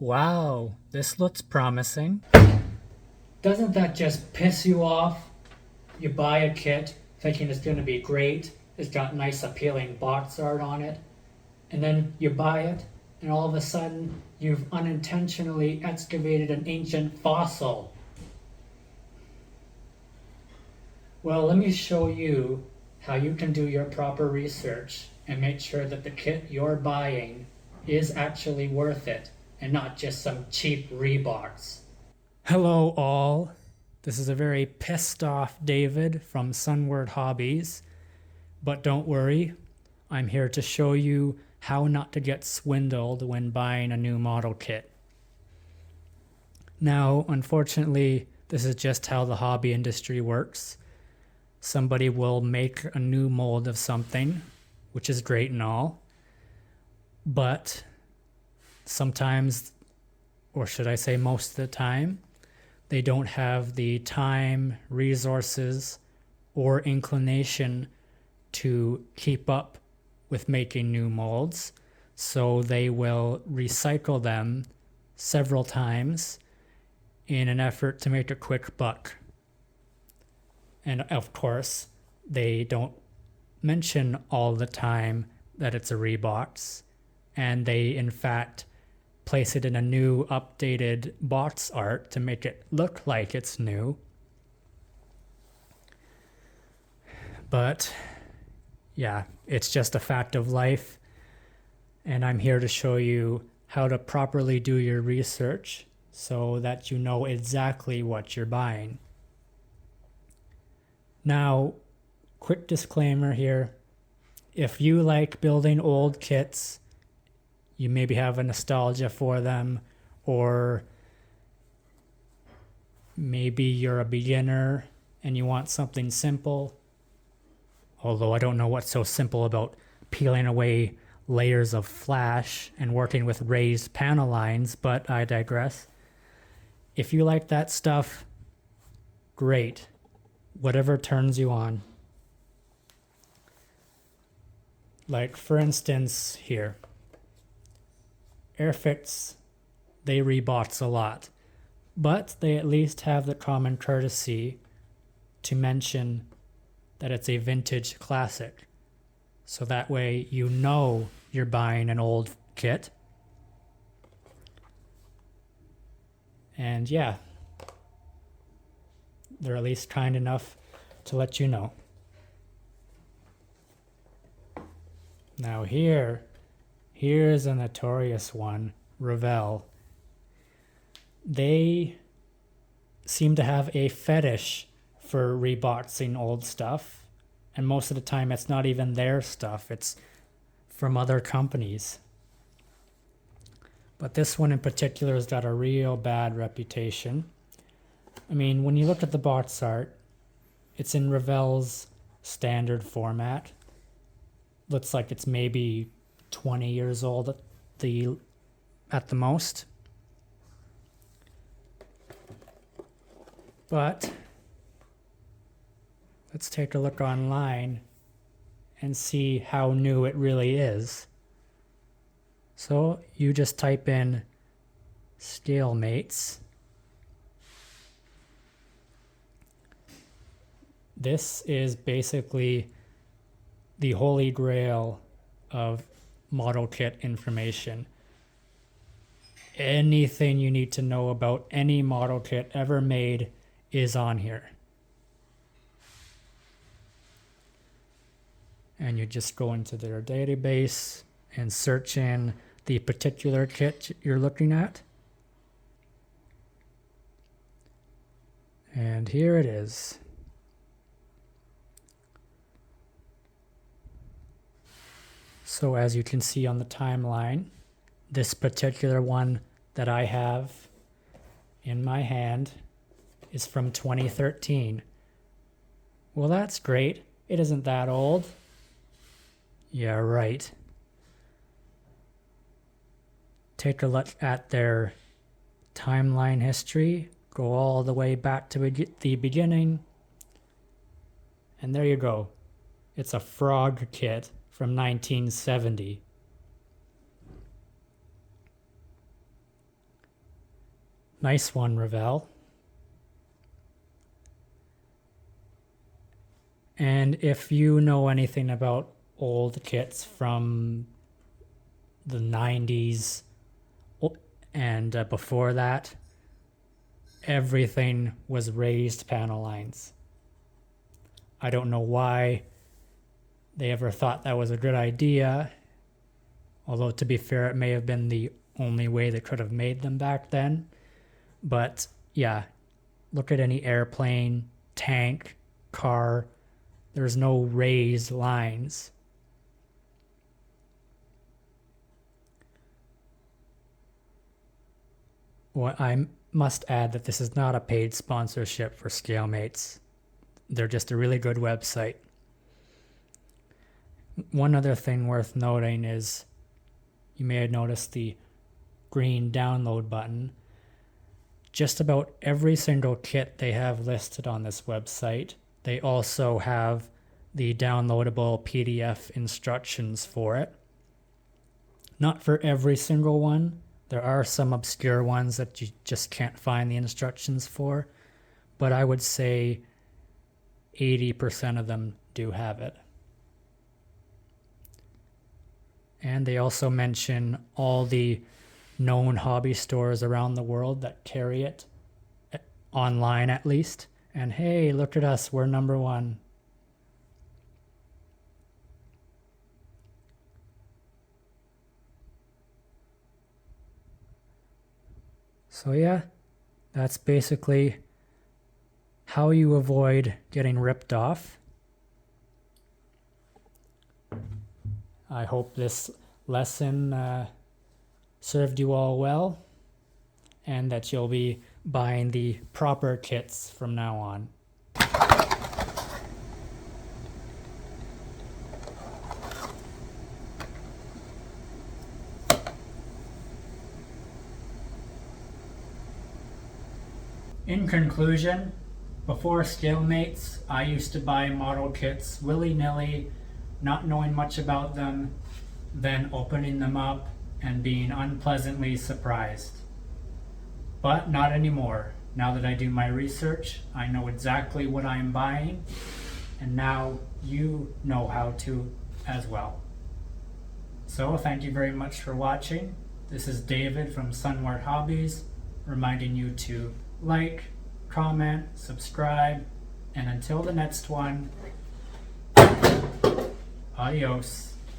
Wow, this looks promising. Doesn't that just piss you off? You buy a kit thinking it's going to be great, it's got nice appealing box art on it, and then you buy it, and all of a sudden you've unintentionally excavated an ancient fossil. Well, let me show you how you can do your proper research and make sure that the kit you're buying is actually worth it and not just some cheap Reboxed. Hello, all. This is a very pissed off David from Sunward Hobbies. But don't worry, I'm here to show you how not to get swindled when buying a new model kit. Now, unfortunately, this is just how the hobby industry works. Somebody will make a new mold of something, which is great and all, but sometimes, or should I say most of the time, they don't have the time, resources, or inclination to keep up with making new molds, so they will recycle them several times in an effort to make a quick buck. And of course, they don't mention all the time that it's a Reboxed, and they in fact place it in a new updated box art to make it look like it's new. But yeah, it's just a fact of life, and I'm here to show you how to properly do your research so that you know exactly what you're buying. Now, quick disclaimer here. If you like building old kits, you maybe have a nostalgia for them, or maybe you're a beginner and you want something simple. Although I don't know what's so simple about peeling away layers of flash and working with raised panel lines, but I digress. If you like that stuff, great. Whatever turns you on. Like, for instance, here. Airfix, they Reboxed a lot, but they at least have the common courtesy to mention that it's a vintage classic. So that way you know you're buying an old kit. And yeah, they're at least kind enough to let you know. Now here's a notorious one, Revell. They seem to have a fetish for reboxing old stuff, and most of the time it's not even their stuff, it's from other companies. But this one in particular has got a real bad reputation. I mean, when you look at the box art, it's in Revell's standard format. Looks like it's maybe 20 years old at the most. But let's take a look online and see how new it really is. So you just type in Scalemates. This is basically the holy grail of model kit information. Anything you need to know about any model kit ever made is on here. And you just go into their database and search in the particular kit you're looking at. And here it is. So as you can see on the timeline, this particular one that I have in my hand is from 2013. Well, that's great. It isn't that old. Yeah, right. Take a look at their timeline history. Go all the way back to the beginning. And there you go. It's a frog kit from 1970. Nice one, Ravel. And if you know anything about old kits from the 90s and before that, everything was raised panel lines. I don't know why they ever thought that was a good idea, although to be fair, it may have been the only way they could have made them back then. But yeah, look at any airplane, tank, car, there's no raised lines. Well, I must add that this is not a paid sponsorship for Scalemates. They're just a really good website. One other thing worth noting is you may have noticed the green download button. Just about every single kit they have listed on this website, they also have the downloadable PDF instructions for it. Not for every single one. There are some obscure ones that you just can't find the instructions for, but I would say 80% of them do have it. And they also mention all the known hobby stores around the world that carry it, online at least. And hey, look at us, we're number one. So yeah, that's basically how you avoid getting ripped off. I hope this lesson served you all well, and that you'll be buying the proper kits from now on. In conclusion, before Scalemates, I used to buy model kits willy-nilly, not knowing much about them, then opening them up and being unpleasantly surprised. But not anymore. Now that I do my research, I know exactly what I am buying, and now you know how to as well. So thank you very much for watching. This is David from Sunward Hobbies, reminding you to like, comment, subscribe, and until the next one, adios.